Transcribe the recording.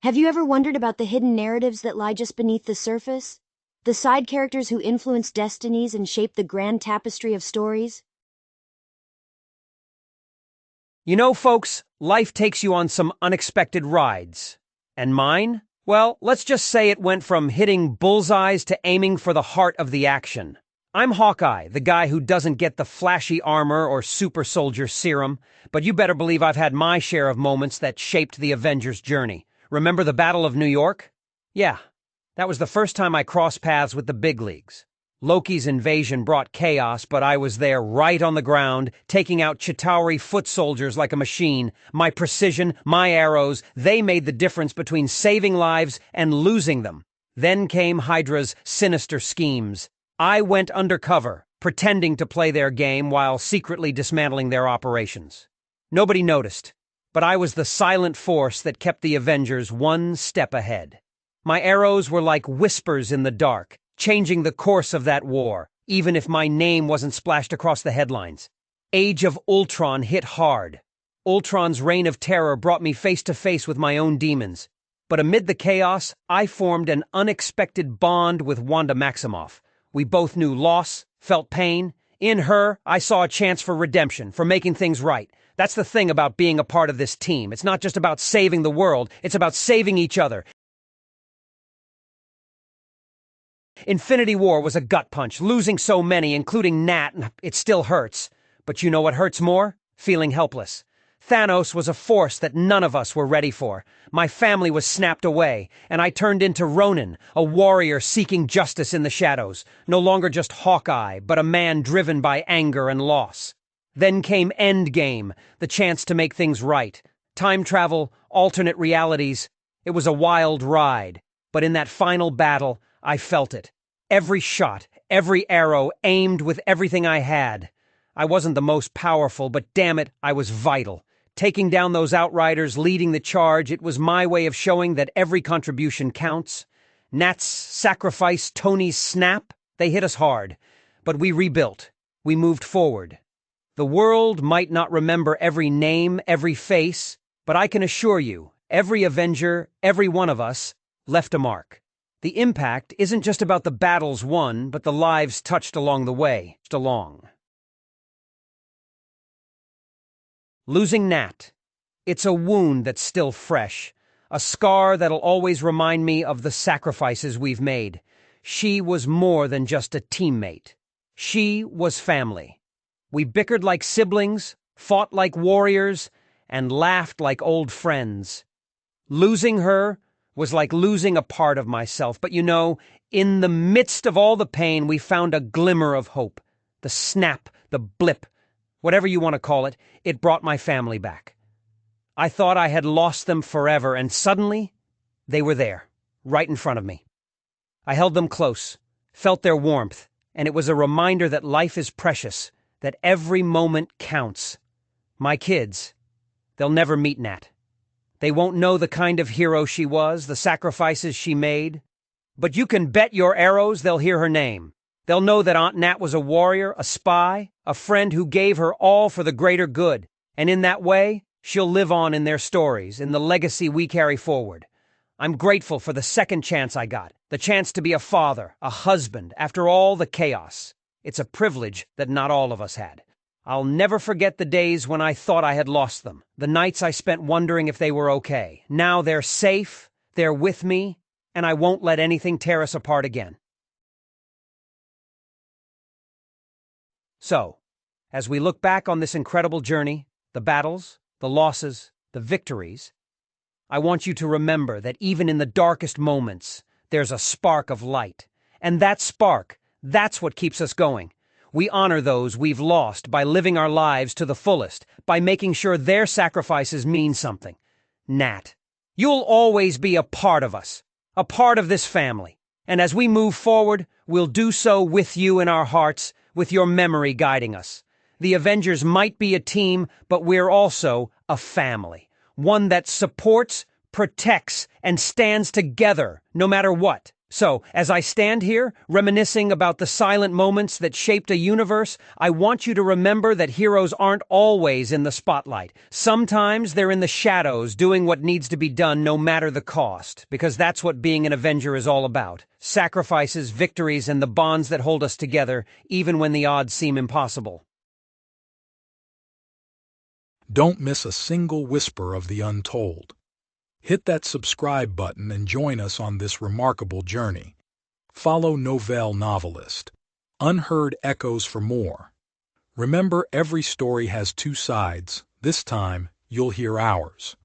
Have you ever wondered about the hidden narratives that lie just beneath the surface? The side characters who influence destinies and shape the grand tapestry of stories? You know, folks, life takes you on some unexpected rides. And mine? Well, let's just say it went from hitting bullseyes to aiming for the heart of the action. I'm Hawkeye, the guy who doesn't get the flashy armor or super soldier serum, but you better believe I've had my share of moments that shaped the Avengers' journey. Remember the Battle of New York? Yeah, that was the first time I crossed paths with the big leagues. Loki's invasion brought chaos, but I was there right on the ground, taking out Chitauri foot soldiers like a machine. My precision, my arrows, they made the difference between saving lives and losing them. Then came Hydra's sinister schemes. I went undercover, pretending to play their game while secretly dismantling their operations. Nobody noticed, but I was the silent force that kept the Avengers one step ahead. My arrows were like whispers in the dark, changing the course of that war, even if my name wasn't splashed across the headlines. Age of Ultron hit hard. Ultron's reign of terror brought me face to face with my own demons. But amid the chaos, I formed an unexpected bond with Wanda Maximoff. We both knew loss, felt pain. In her, I saw a chance for redemption, for making things right. That's the thing about being a part of this team. It's not just about saving the world, it's about saving each other. Infinity War was a gut punch, losing so many, including Nat, it still hurts. But you know what hurts more? Feeling helpless. Thanos was a force that none of us were ready for. My family was snapped away, and I turned into Ronin, a warrior seeking justice in the shadows, no longer just Hawkeye, but a man driven by anger and loss. Then came Endgame, the chance to make things right. Time travel, alternate realities. It was a wild ride, but in that final battle, I felt it. Every shot, every arrow aimed with everything I had. I wasn't the most powerful, but damn it, I was vital. Taking down those outriders, leading the charge, it was my way of showing that every contribution counts. Nat's sacrifice, Tony's snap, they hit us hard. But we rebuilt. We moved forward. The world might not remember every name, every face, but I can assure you, every Avenger, every one of us, left a mark. The impact isn't just about the battles won, but the lives touched along the way. Losing Nat. It's a wound that's still fresh, a scar that'll always remind me of the sacrifices we've made. She was more than just a teammate. She was family. We bickered like siblings, fought like warriors, and laughed like old friends. Losing her was like losing a part of myself, but you know, in the midst of all the pain, we found a glimmer of hope. The snap, the blip, whatever you want to call it, it brought my family back. I thought I had lost them forever, and suddenly, they were there, right in front of me. I held them close, felt their warmth, and it was a reminder that life is precious, that every moment counts. My kids, they'll never meet Nat. They won't know the kind of hero she was, the sacrifices she made. But you can bet your arrows they'll hear her name. They'll know that Aunt Nat was a warrior, a spy, a friend who gave her all for the greater good. And in that way, she'll live on in their stories, in the legacy we carry forward. I'm grateful for the second chance I got, the chance to be a father, a husband, after all the chaos. It's a privilege that not all of us had. I'll never forget the days when I thought I had lost them, the nights I spent wondering if they were okay. Now they're safe, they're with me, and I won't let anything tear us apart again. So, as we look back on this incredible journey, the battles, the losses, the victories, I want you to remember that even in the darkest moments, there's a spark of light. And that spark, that's what keeps us going. We honor those we've lost by living our lives to the fullest, by making sure their sacrifices mean something. Nat, you'll always be a part of us, a part of this family. And as we move forward, we'll do so with you in our hearts, with your memory guiding us. The Avengers might be a team, but we're also a family. One that supports, protects, and stands together no matter what. So, as I stand here, reminiscing about the silent moments that shaped a universe, I want you to remember that heroes aren't always in the spotlight. Sometimes they're in the shadows, doing what needs to be done no matter the cost, because that's what being an Avenger is all about. Sacrifices, victories, and the bonds that hold us together, even when the odds seem impossible. Don't miss a single whisper of the untold. Hit that subscribe button and join us on this remarkable journey. Follow Novel Novelist. Unheard echoes for more. Remember, every story has two sides. This time, you'll hear ours.